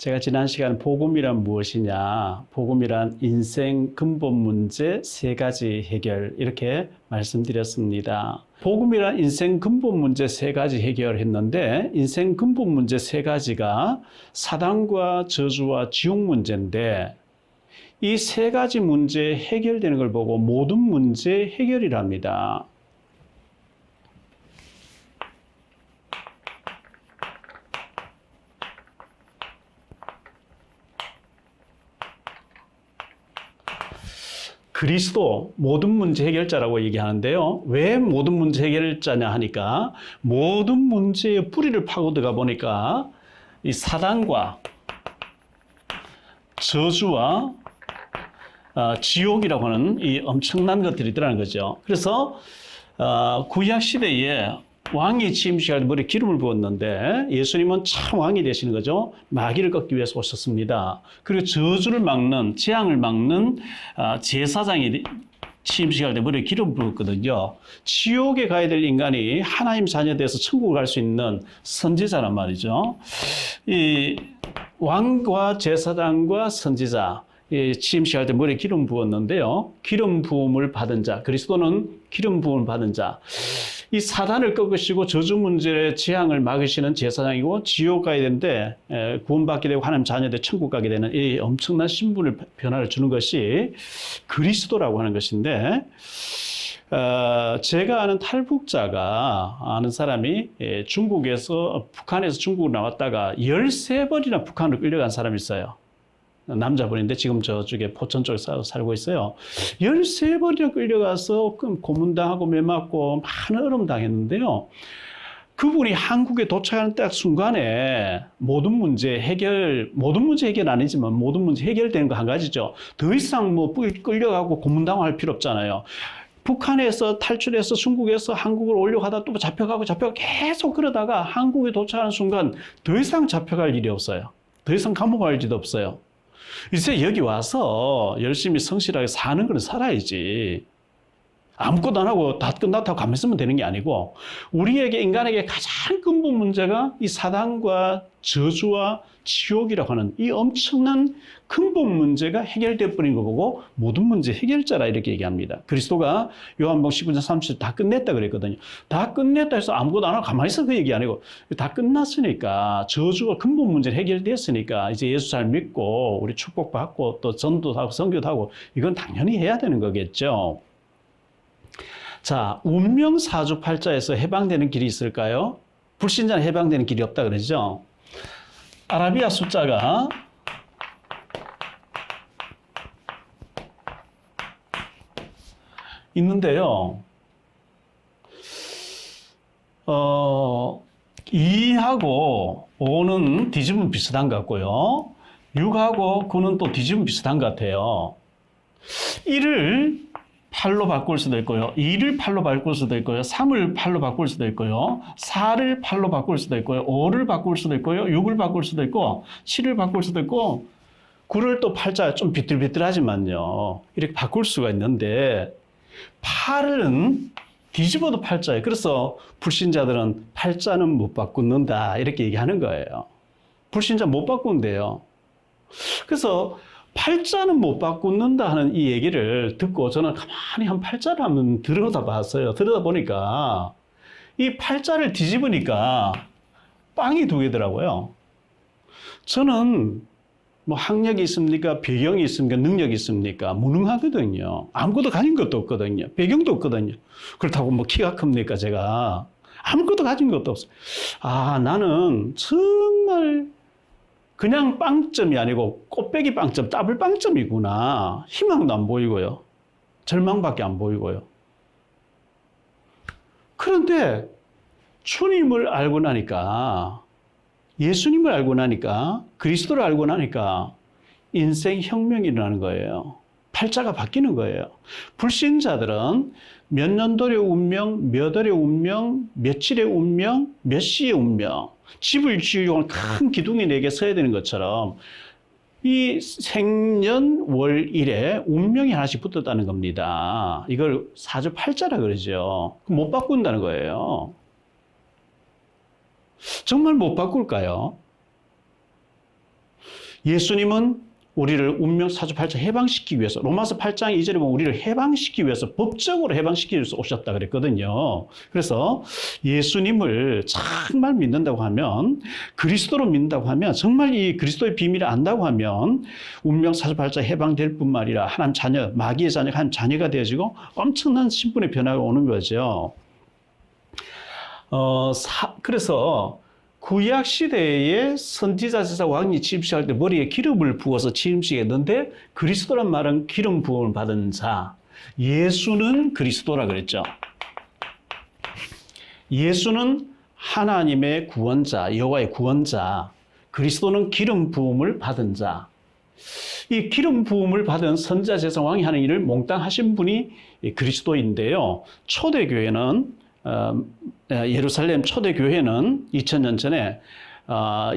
제가 지난 시간 복음이란 무엇이냐, 복음이란 인생 근본 문제 세 가지 해결 이렇게 말씀드렸습니다. 복음이란 인생 근본 문제 세 가지 해결했는데 인생 근본 문제 세 가지가 사단과 저주와 지옥 문제인데 이 세 가지 문제 해결되는 걸 보고 모든 문제 해결이랍니다. 그리스도 모든 문제 해결자라고 얘기하는데요. 왜 모든 문제 해결자냐 하니까 모든 문제의 뿌리를 파고 들어가 보니까 이 사단과 저주와 지옥이라고 하는 이 엄청난 것들이 있더라는 거죠. 그래서 구약 시대에 왕이 취임식할 때 머리에 기름을 부었는데 예수님은 참 왕이 되시는 거죠. 마귀를 꺾기 위해서 오셨습니다. 그리고 저주를 막는, 재앙을 막는 제사장이 취임식할 때 머리에 기름을 부었거든요. 지옥에 가야 될 인간이 하나님 자녀 돼서 천국을 갈 수 있는 선지자란 말이죠. 이 왕과 제사장과 선지자, 취임식할 때 머리에 기름 부었는데요. 기름 부음을 받은 자, 그리스도는 기름 부음을 받은 자. 이 사단을 꺾으시고 저주 문제의 재앙을 막으시는 제사장이고 지옥 가야 되는데 구원받게 되고 하나님 자녀들 천국 가게 되는 이 엄청난 신분을 변화를 주는 것이 그리스도라고 하는 것인데 제가 아는 탈북자가 아는 사람이 북한에서 중국으로 나왔다가 13번이나 북한으로 끌려간 사람이 있어요. 남자분인데 지금 저쪽에 포천 쪽에 살고 있어요. 13번이나 끌려가서 고문당하고 매맞고 많은 어려움 당했는데요. 그분이 한국에 도착하는 딱 순간에 모든 문제 해결 아니지만 모든 문제 해결되는 거 한 가지죠. 더 이상 뭐 끌려가고 고문당할 필요 없잖아요. 북한에서 탈출해서 중국에서 한국을 오려고 하다 또 잡혀가고 계속 그러다가 한국에 도착하는 순간 더 이상 잡혀갈 일이 없어요. 더 이상 감옥 갈 일도 없어요. 이제 여기 와서 열심히 성실하게 사는 건 살아야지. 아무것도 안 하고 다 끝났다고 가만히 있으면 되는 게 아니고 우리에게 인간에게 가장 근본 문제가 이 사단과 저주와 지옥이라고 하는 이 엄청난 근본 문제가 해결돼 버린 거고 모든 문제 해결자라 이렇게 얘기합니다. 그리스도가 요한복음 19장 30절 다 끝냈다 그랬거든요. 다 끝냈다 해서 아무것도 안 하고 가만히 있어 그 얘기 아니고 다 끝났으니까 저주가 근본 문제 해결됐으니까 이제 예수 잘 믿고 우리 축복받고 또 전도도 하고 선교도 하고 이건 당연히 해야 되는 거겠죠. 자, 운명 사주팔자에서 해방되는 길이 있을까요? 불신자는 해방되는 길이 없다 그러죠. 아라비아 숫자가 있는데요. 2하고 5는 뒤집으면 비슷한 것 같고요. 6하고 9는 또 뒤집으면 비슷한 것 같아요. 1을 8로 바꿀 수도 있고요. 2를 8로 바꿀 수도 있고요. 3을 8로 바꿀 수도 있고요. 4를 8로 바꿀 수도 있고요. 5를 바꿀 수도 있고요. 6을 바꿀 수도 있고 7을 바꿀 수도 있고 9를 또 8자 좀 비틀비틀하지만요. 이렇게 바꿀 수가 있는데 8은 뒤집어도 8자예요. 그래서 불신자들은 8자는 못 바꾼다 이렇게 얘기하는 거예요. 불신자 못 바꾼대요. 그래서 8자는 못 바꾼다 하는 이 얘기를 듣고 저는 가만히 한 8자를 한번 들여다봤어요. 들여다보니까 이 8자를 뒤집으니까 빵이 두 개더라고요. 저는 뭐 학력이 있습니까? 배경이 있습니까? 능력이 있습니까? 무능하거든요. 아무것도 가진 것도 없거든요. 배경도 없거든요. 그렇다고 뭐 키가 큽니까? 제가 아무것도 가진 것도 없어요. 아, 나는 정말 그냥 빵점이 아니고 꽃배기 빵점, 더블 빵점이구나. 희망도 안 보이고요. 절망밖에 안 보이고요. 그런데 주님을 알고 나니까, 예수님을 알고 나니까, 그리스도를 알고 나니까 인생 혁명이 일어나는 거예요. 팔자가 바뀌는 거예요. 불신자들은 몇 년도의 운명, 몇 월의 운명, 며칠의 운명, 몇 시의 운명, 집을 지으려고 큰 기둥이 4개 서야 되는 것처럼 이 생년월일에 운명이 하나씩 붙었다는 겁니다. 이걸 사주팔자라 그러죠. 못 바꾼다는 거예요. 정말 못 바꿀까요? 예수님은 우리를 운명 사주팔자 해방시키기 위해서, 로마서 8장 2절에 보면 우리를 해방시키기 위해서, 법적으로 해방시키기 위해서 오셨다 그랬거든요. 그래서 예수님을 정말 믿는다고 하면, 그리스도로 믿는다고 하면, 정말 이 그리스도의 비밀을 안다고 하면 운명 사주팔자 해방될 뿐만 아니라 하나님 자녀, 마귀의 자녀가 하나님 자녀가 되어지고 엄청난 신분의 변화가 오는 거죠. 그래서 구약 시대에 선지자, 제사, 왕이 취임식할 때 머리에 기름을 부어서 취임식했는데, 그리스도란 말은 기름 부음을 받은 자, 예수는 그리스도라 그랬죠. 예수는 하나님의 구원자, 여호와의 구원자, 그리스도는 기름 부음을 받은 자. 이 기름 부음을 받은 선지자, 제사, 왕이 하는 일을 몽땅하신 분이 그리스도인데요. 초대교회는 예루살렘 초대교회는 2000년 전에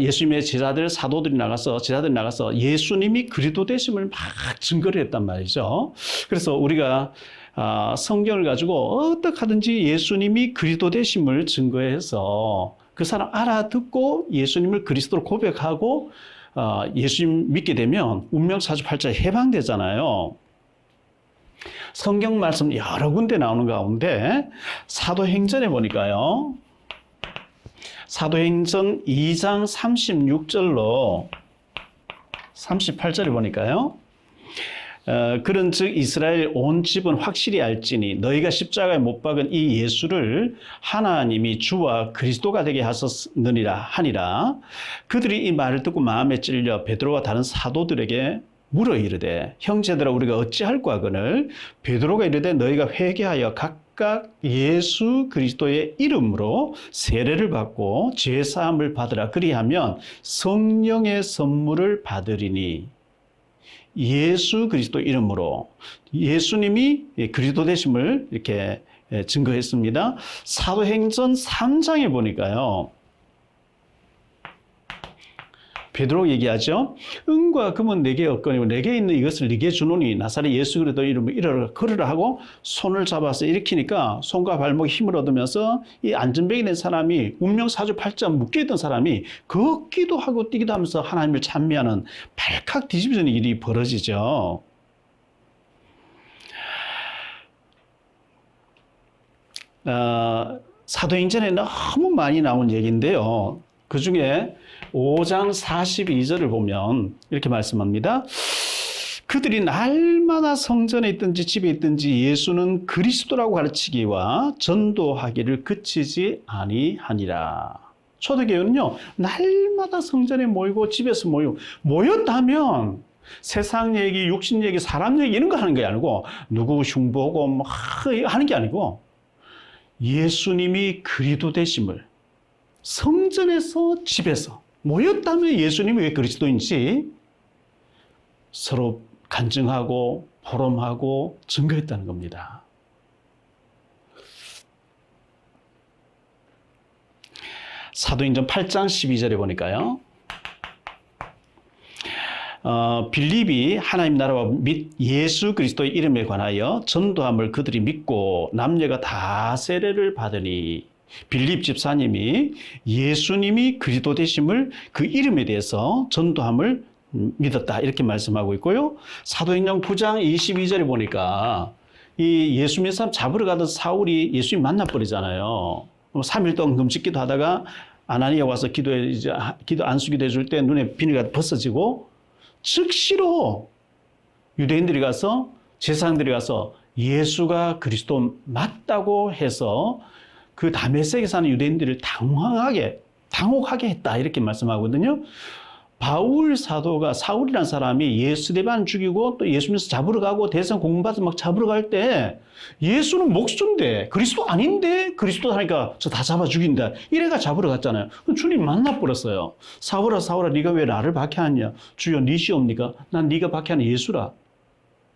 예수님의 제자들이 나가서 예수님이 그리스도 되심을 막 증거를 했단 말이죠. 그래서 우리가 성경을 가지고 어떻게 하든지 예수님이 그리스도 되심을 증거해서 그 사람 알아듣고 예수님을 그리스도로 고백하고 예수님 믿게 되면 운명 사주팔자에 해방되잖아요. 성경 말씀 여러 군데 나오는 가운데 사도행전에 보니까요. 사도행전 2장 36절로 38절에 보니까요. 그런즉 이스라엘 온 집은 확실히 알지니 너희가 십자가에 못 박은 이 예수를 하나님이 주와 그리스도가 되게 하니라. 그들이 이 말을 듣고 마음에 찔려 베드로와 다른 사도들에게 물어 이르되 형제들아 우리가 어찌할꼬 하거늘 베드로가 이르되 너희가 회개하여 각각 예수 그리스도의 이름으로 세례를 받고 죄 사함을 받으라. 그리하면 성령의 선물을 받으리니. 예수 그리스도 이름으로 예수님이 그리스도 되심을 이렇게 증거했습니다. 사도행전 3장에 보니까요. 베드로 얘기하죠. 은과 금은 내게 없거니와 내게 있는 이것을 네게 주노니 나사렛 예수 그리스도 이름으로 일어나 걸으라 하고 손을 잡아서 일으키니까 손과 발목에 힘을 얻으면서 이 안전병이 된 사람이 운명 사주팔자 묶여 있던 사람이 걷기도 하고 뛰기도 하면서 하나님을 찬미하는 발칵 뒤집어지는 일이 벌어지죠. 사도행전에 너무 많이 나온 얘기인데요. 그 중에 5장 42절을 보면 이렇게 말씀합니다. 그들이 날마다 성전에 있든지 집에 있든지 예수는 그리스도라고 가르치기와 전도하기를 그치지 아니하니라. 초대교회는요, 날마다 성전에 모이고 집에서 모였다면 세상 얘기, 육신 얘기, 사람 얘기 이런 거 하는 게 아니고 누구 흉보고 막 하는 게 아니고 예수님이 그리스도 되심을 성전에서 집에서 모였다면 예수님이 왜 그리스도인지 서로 간증하고 포럼하고 증거했다는 겁니다. 사도행전 8장 12절에 보니까요. 빌립이 하나님 나라와 및 예수 그리스도의 이름에 관하여 전도함을 그들이 믿고 남녀가 다 세례를 받으니 빌립 집사님이 예수님이 그리스도 되심을 그 이름에 대해서 전도함을 믿었다 이렇게 말씀하고 있고요. 사도행전 9장 22절에 보니까 이 예수 믿는 사람 잡으러 가던 사울이 예수님 만나버리잖아요. 3일 동안 금식기도 하다가 아나니아 와서 기도 안수기도 해줄 때 눈에 비늘이 벗어지고 즉시로 유대인들이 가서 제사장들이 가서 예수가 그리스도 맞다고 해서 그 다메섹에 사는 유대인들을 당혹하게 했다 이렇게 말씀하거든요. 바울 사도가 사울이라는 사람이 예수대반 죽이고 또 예수 믿어서 잡으러 가고 대선 공문받아서 막 잡으러 갈 때 예수는 목수인데 그리스도 아닌데 그리스도 하니까 저 다 잡아 죽인다 이래가 잡으러 갔잖아요. 주님 만나버렸어요. 사울아 네가 왜 나를 박해하냐. 주여 니시옵니까? 난 네가 박해하는 예수라.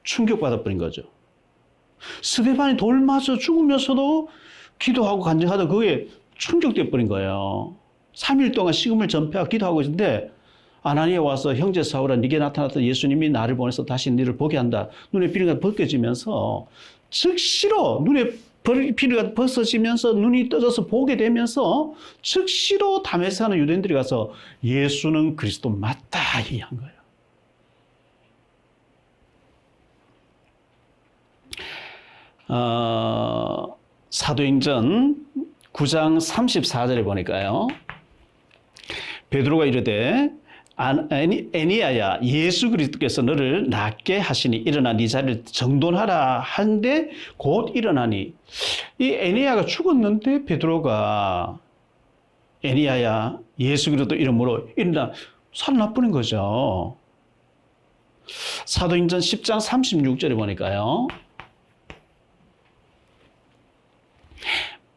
충격받아버린 거죠. 스데반이 돌 맞아 죽으면서도 기도하고 간증하다 그게 충격돼 버린 거예요. 3일 동안 식음을 전폐하고 기도하고 있는데 아나니아 와서 형제 사울아 네게 나타났던 예수님이 나를 보내서 다시 너를 보게 한다. 눈에 비늘가 벗겨지면서 즉시로 눈에 비늘가 벗어지면서 눈이 떠져서 보게 되면서 즉시로 다메섹 사는 유대인들이 가서 예수는 그리스도 맞다 얘기한 거예요. 사도행전 9장 34절에 보니까요. 베드로가 이르되 애니야야 예수 그리스도께서 너를 낫게 하시니 일어나 네 자리를 정돈하라 한데 곧 일어나니. 이 애니야가 죽었는데 베드로가 애니야야 예수 그리스도 이름으로 일어나 살아나버린 거죠. 사도행전 10장 36절에 보니까요.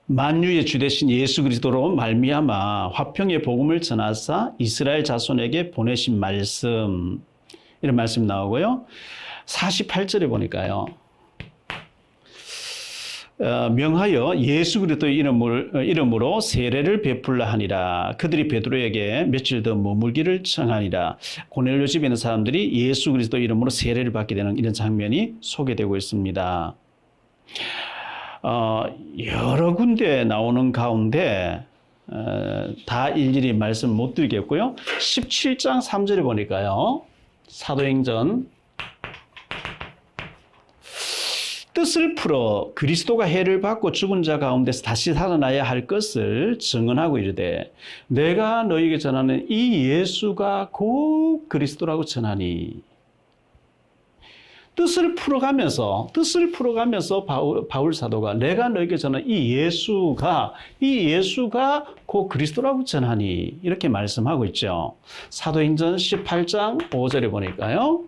만유의 주 되신 예수 그리스도로 말미암아 화평의 복음을 전하사 이스라엘 자손에게 보내신 말씀, 이런 말씀 나오고요. 48절에 보니까요. 명하여 예수 그리스도의 이름으로 세례를 베풀라 하니라. 그들이 베드로에게 며칠 더 머물기를 청하니라. 고넬료 집에 있는 사람들이 예수 그리스도 이름으로 세례를 받게 되는 이런 장면이 소개되고 있습니다. 여러 군데 나오는 가운데 다 일일이 말씀 못 드리겠고요. 17장 3절에 보니까요. 사도행전 뜻을 풀어 그리스도가 해를 받고 죽은 자 가운데서 다시 살아나야 할 것을 증언하고 이르되 내가 너희에게 전하는 이 예수가 곧 그리스도라고 전하니. 뜻을 풀어가면서 바울 사도가 내가 너에게 전한 이 예수가 곧 그리스도라고 전하니 이렇게 말씀하고 있죠. 사도행전 18장 5절에 보니까요.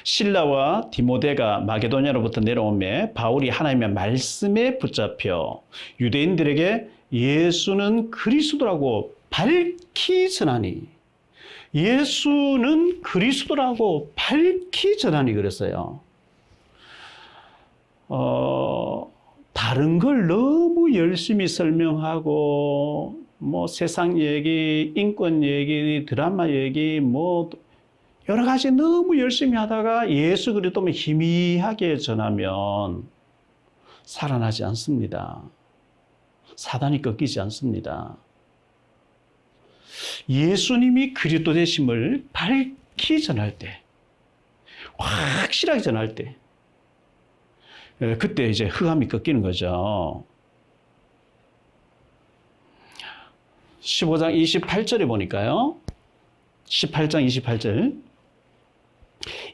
실라와 디모데가 마게도냐로부터 내려오매 바울이 하나님의 말씀에 붙잡혀 유대인들에게 예수는 그리스도라고 밝히 전하니. 예수는 그리스도라고 밝히 전하니 그랬어요. 다른 걸 너무 열심히 설명하고 뭐 세상 얘기, 인권 얘기, 드라마 얘기 뭐 여러 가지 너무 열심히 하다가 예수 그리스도만 희미하게 전하면 살아나지 않습니다. 사단이 꺾이지 않습니다. 예수님이 그리스도 되심을 밝히 전할 때, 확실하게 전할 때, 그때 이제 흑암이 꺾이는 거죠. 15장 28절에 보니까요. 18장 28절.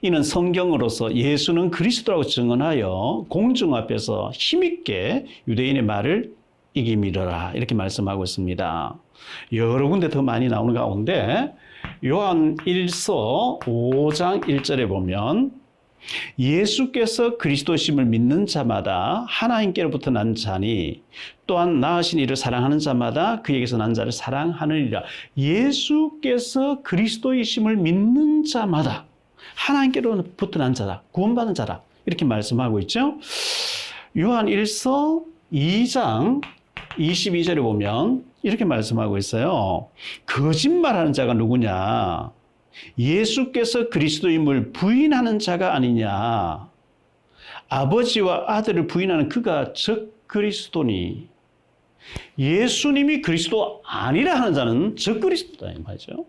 이는 성경으로서 예수는 그리스도라고 증언하여 공중 앞에서 힘있게 유대인의 말을 이기미르라 이렇게 말씀하고 있습니다. 여러 군데 더 많이 나오는 가운데 요한 1서 5장 1절에 보면 예수께서 그리스도심을 믿는 자마다 하나님께로부터 난 자니 또한 낳으신 이를 사랑하는 자마다 그에게서 난 자를 사랑하느니라. 예수께서 그리스도이심을 믿는 자마다 하나님께로부터 난 자다, 구원받은 자다 이렇게 말씀하고 있죠. 요한 1서 2장 22절에 보면 이렇게 말씀하고 있어요. 거짓말하는 자가 누구냐? 예수께서 그리스도임을 부인하는 자가 아니냐? 아버지와 아들을 부인하는 그가 즉 그리스도니. 예수님이 그리스도 아니라 하는 자는 즉 그리스도다 이 말이죠.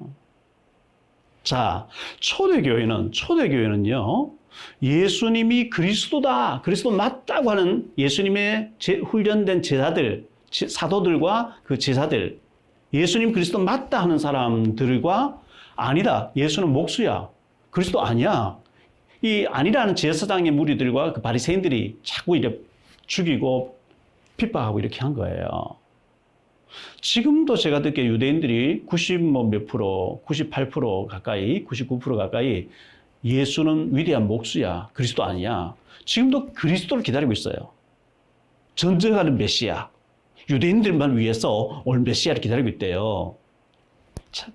자, 초대교회는요. 예수님이 그리스도다, 그리스도 맞다고 하는 예수님의 훈련된 제자들, 사도들과 그 제자들, 예수님 그리스도 맞다 하는 사람들과 아니다, 예수는 목수야, 그리스도 아니야, 이 아니라는 제사장의 무리들과 그 바리새인들이 자꾸 이렇게 죽이고 핍박하고 이렇게 한 거예요. 지금도 제가 듣기에 유대인들이 90몇 프로, 98% 가까이, 99% 가까이 예수는 위대한 목수야, 그리스도 아니야. 지금도 그리스도를 기다리고 있어요. 전쟁하는 메시아, 유대인들만 위해서 올 메시아를 기다리고 있대요.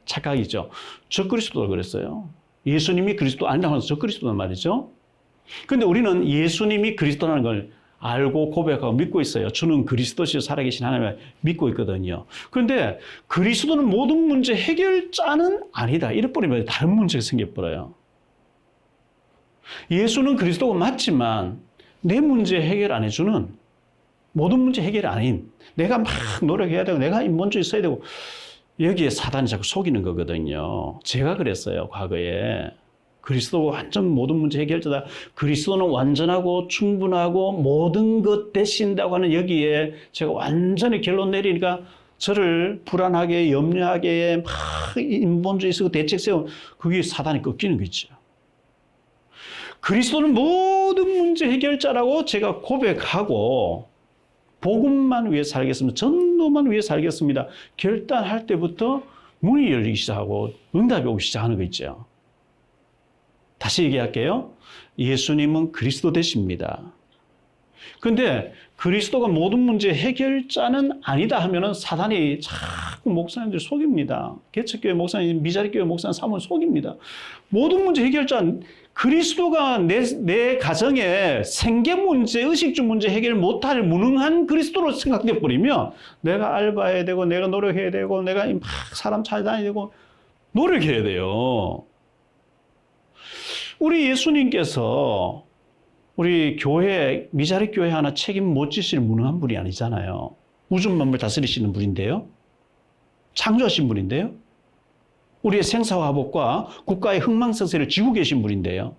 착각이죠. 저 그리스도가 그랬어요. 예수님이 그리스도 아니라고 해서 저 그리스도란 말이죠. 그런데 우리는 예수님이 그리스도라는 걸 알고 고백하고 믿고 있어요. 주는 그리스도시요 살아계신 하나님을 믿고 있거든요. 그런데 그리스도는 모든 문제 해결자는 아니다. 이래버리면 다른 문제가 생겨버려요. 예수는 그리스도가 맞지만 내 문제 해결 안 해주는, 모든 문제 해결이 아닌, 내가 막 노력해야 되고 내가 먼저 있어야 되고, 여기에 사단이 자꾸 속이는 거거든요. 제가 그랬어요, 과거에. 그리스도가 완전 모든 문제 해결자다. 그리스도는 완전하고 충분하고 모든 것 되신다고 하는 여기에 제가 완전히 결론 내리니까 저를 불안하게 염려하게 막 인본주의 쓰고 대책 세우면 그게 사단이 꺾이는 거죠. 그리스도는 모든 문제 해결자라고 제가 고백하고 복음만 위해 살겠습니다. 전도만 위해 살겠습니다. 결단할 때부터 문이 열리기 시작하고 응답이 오기 시작하는 거 있죠. 다시 얘기할게요. 예수님은 그리스도 되십니다. 근데 그리스도가 모든 문제 해결자는 아니다 하면은 사단이 자꾸 목사님들 속입니다. 개척교회 목사님, 미자리교회 목사님, 사모님 속입니다. 모든 문제 해결자는 그리스도가 내 가정에 생계 문제, 의식주 문제 해결 못할 무능한 그리스도로 생각돼 버리면 내가 알바해야 되고 내가 노력해야 되고 내가 막 사람 찾아다녀야 되고 노력해야 돼요. 우리 예수님께서 우리 교회, 미자리 교회 하나 책임 못 지실 무능한 분이 아니잖아요. 우주 만물 다스리시는 분인데요. 창조하신 분인데요. 우리의 생사화복과 국가의 흥망성쇠를 쥐고 계신 분인데요.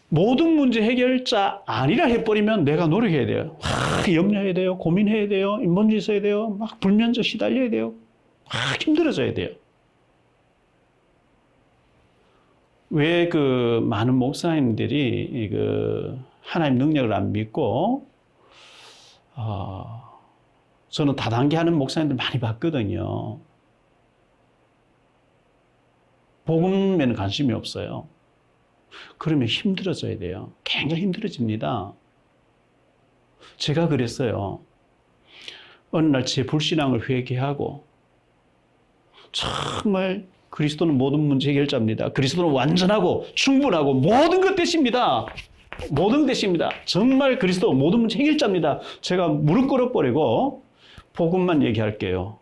모든 문제 해결자 아니라 해버리면 내가 노력해야 돼요. 염려해야 돼요. 고민해야 돼요. 인본주의 써야 돼요. 막 불면증 시달려야 돼요. 막 힘들어져야 돼요. 왜 그 많은 목사님들이 그 하나님 능력을 안 믿고 저는 다단계 하는 목사님들 많이 봤거든요. 복음에는 관심이 없어요. 그러면 힘들어져야 돼요. 굉장히 힘들어집니다. 제가 그랬어요. 어느 날 제 불신앙을 회개하고 정말 그리스도는 모든 문제 해결자입니다. 그리스도는 완전하고 충분하고 모든 것 되십니다. 모든 것 되십니다. 정말 그리스도 모든 문제 해결자입니다. 제가 무릎 꿇어버리고 복음만 얘기할게요.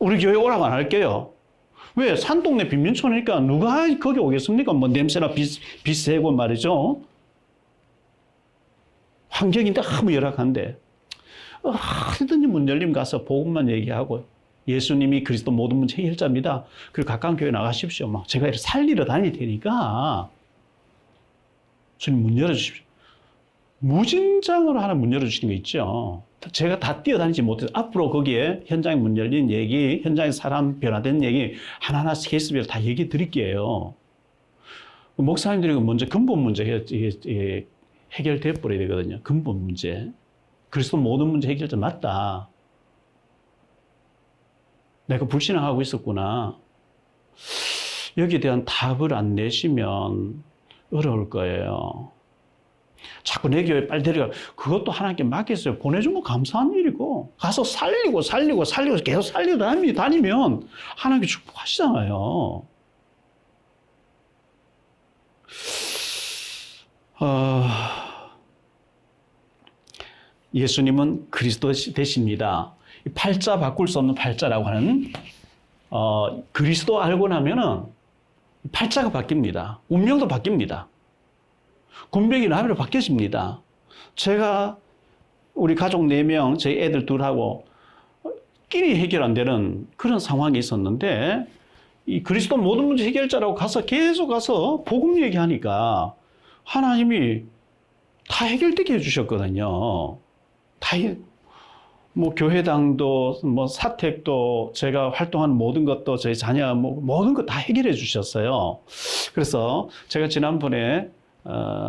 우리 교회 오라고 안 할게요. 왜? 산동네 빈민촌이니까 누가 거기 오겠습니까? 뭐 냄새나 빛 새고 말이죠. 환경인데 너무 열악한데 어디든지 문 열리면 가서 복음만 얘기하고 예수님이 그리스도 모든 문제 해결자입니다. 그리고 가까운 교회 나가십시오. 막 제가 이렇게 살리러 다닐 테니까 주님 문 열어주십시오. 무진장으로 하나 문 열어주시는 거 있죠. 제가 다 뛰어다니지 못해서 앞으로 거기에 현장에 문 열린 얘기, 현장에 사람 변화된 얘기 하나하나 케이스별로 다 얘기 드릴게요. 목사님들이 먼저 근본 문제 해결돼 버려야 되거든요. 근본 문제. 그리스도 모든 문제 해결자 맞다. 내가 불신앙하고 있었구나. 여기에 대한 답을 안 내시면 어려울 거예요. 자꾸 내 교회 빨리 데려가. 그것도 하나님께 맡겼어요. 보내주면 감사한 일이고 가서 살리고 계속 살리고 다니면 하나님께 축복하시잖아요. 예수님은 그리스도 되십니다. 팔자 바꿀 수 없는 팔자라고 하는 그리스도 알고 나면은 팔자가 바뀝니다. 운명도 바뀝니다. 군병이 나비로 바뀌어집니다. 제가 우리 가족 4명, 저희 애들 2하고 끼리 해결 안 되는 그런 상황이 있었는데 이 그리스도 모든 문제 해결자라고 계속 가서 복음 얘기하니까 하나님이 다 해결되게 해주셨거든요. 뭐 교회당도 뭐 사택도 제가 활동하는 모든 것도 저희 자녀 모든 거 다 해결해 주셨어요. 그래서 제가 지난번에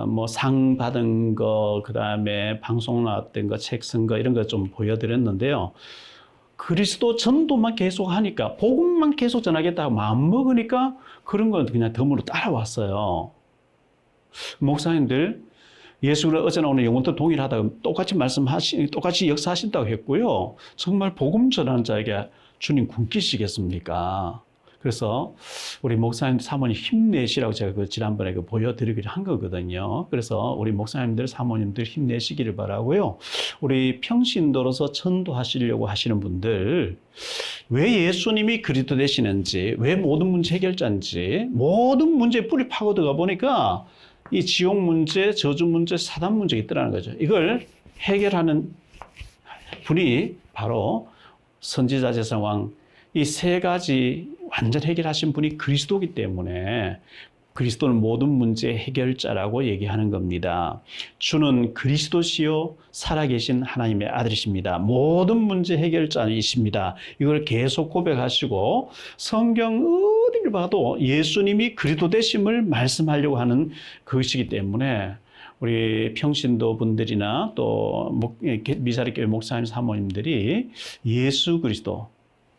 뭐 상 받은 거 그다음에 방송 나왔던 거 책 쓴 거 이런 거 좀 보여드렸는데요. 그리스도 전도만 계속 하니까 복음만 계속 전하겠다고 마음 먹으니까 그런 건 그냥 덤으로 따라왔어요. 목사님들 예수를 어제나 오늘 영원토록 동일하다고 똑같이 역사하신다고 했고요. 정말 복음 전하는 자에게 주님 굶기시겠습니까? 그래서 우리 목사님 사모님 힘내시라고 제가 지난번에 보여드리기로 한 거거든요. 그래서 우리 목사님들 사모님들 힘내시기를 바라고요. 우리 평신도로서 전도하시려고 하시는 분들 왜 예수님이 그리스도 되시는지 왜 모든 문제 해결자인지 모든 문제에 뿌리 파고 들어가 보니까 이 지옥 문제, 저주 문제, 사단 문제가 있더라는 거죠. 이걸 해결하는 분이 바로 선지자 제사왕 이 세 가지 완전 해결하신 분이 그리스도이기 때문에 그리스도는 모든 문제의 해결자라고 얘기하는 겁니다. 주는 그리스도시요 살아계신 하나님의 아들이십니다. 모든 문제 해결자이십니다. 이걸 계속 고백하시고 성경 어디를 봐도 예수님이 그리스도 되심을 말씀하려고 하는 것이기 때문에 우리 평신도 분들이나 또 미사리 교회 목사님 사모님들이 예수 그리스도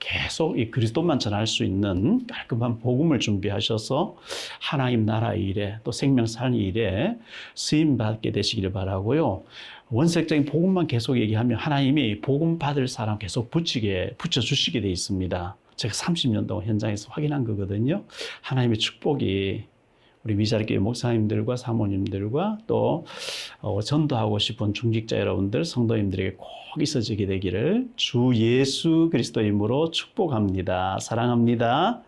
계속 이 그리스도만 전할 수 있는 깔끔한 복음을 준비하셔서 하나님 나라의 일에 또 생명 살리 일에 쓰임 받게 되시기를 바라고요. 원색적인 복음만 계속 얘기하면 하나님이 복음 받을 사람 계속 붙여주시게 돼 있습니다. 제가 30년 동안 현장에서 확인한 거거든요. 하나님의 축복이 우리 미사리교회 목사님들과 사모님들과 또 전도하고 싶은 중직자 여러분들, 성도님들에게 꼭 있어지게 되기를 주 예수 그리스도의 이름으로 축복합니다. 사랑합니다.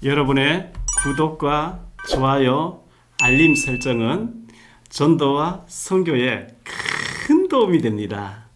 여러분의 구독과 좋아요, 알림 설정은 전도와 선교에 큰 도움이 됩니다.